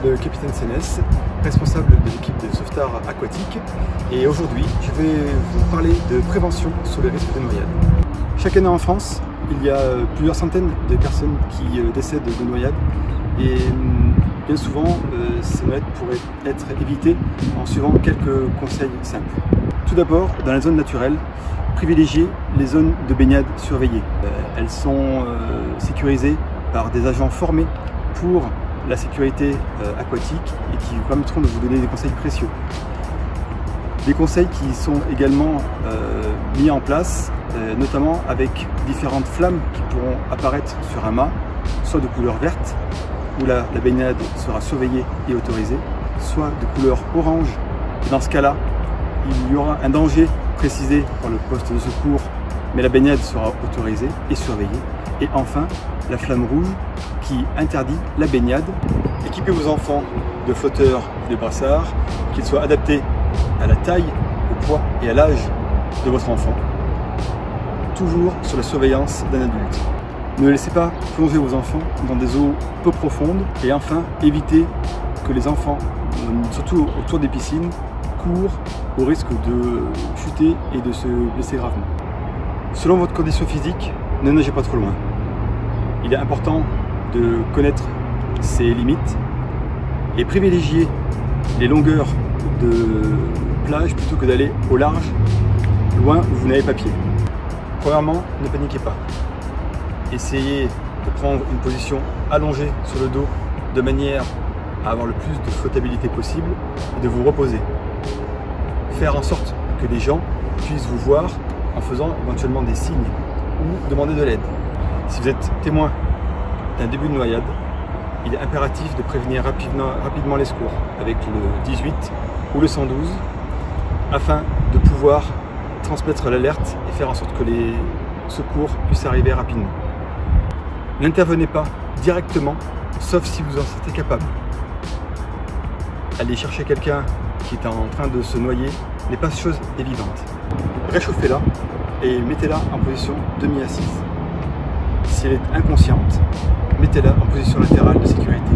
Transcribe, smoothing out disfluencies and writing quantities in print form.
le capitaine Sénès, responsable de l'équipe de sauvetage aquatique, et aujourd'hui je vais vous parler de prévention sur les risques de noyade. Chaque année en France, il y a plusieurs centaines de personnes qui décèdent de noyade et bien souvent ces noyades pourraient être évitées en suivant quelques conseils simples. Tout d'abord, dans les zones naturelles, privilégier les zones de baignade surveillées. Elles sont sécurisées par des agents formés pour la sécurité aquatique et qui vous permettront de vous donner des conseils précieux. Des conseils qui sont également mis en place, notamment avec différentes flammes qui pourront apparaître sur un mât, soit de couleur verte, où la baignade sera surveillée et autorisée, soit de couleur orange. Et dans ce cas-là, il y aura un danger précisé par le poste de secours, mais la baignade sera autorisée et surveillée. Et enfin, la flamme rouge qui interdit la baignade. Équipez vos enfants de flotteurs et de brassards, qu'ils soient adaptés à la taille, au poids et à l'âge de votre enfant, toujours sur la surveillance d'un adulte. Ne laissez pas plonger vos enfants dans des eaux peu profondes et enfin évitez que les enfants, surtout autour des piscines, courent au risque de chuter et de se blesser gravement. Selon votre condition physique, ne nagez pas trop loin. Il est important de connaître ses limites et privilégier les longueurs de plage plutôt que d'aller au large, loin où vous n'avez pas pied. Premièrement, ne paniquez pas. Essayez de prendre une position allongée sur le dos de manière à avoir le plus de flottabilité possible et de vous reposer. Faire en sorte que les gens puissent vous voir en faisant éventuellement des signes ou demander de l'aide. Si vous êtes témoin d'un début de noyade, il est impératif de prévenir rapidement les secours avec le 18 ou le 112 afin de pouvoir transmettre l'alerte et faire en sorte que les secours puissent arriver rapidement. N'intervenez pas directement, sauf si vous en êtes capable. Aller chercher quelqu'un qui est en train de se noyer n'est pas chose évidente. Réchauffez-la et mettez-la en position demi-assise. Si elle est inconsciente, mettez-la en position latérale de sécurité.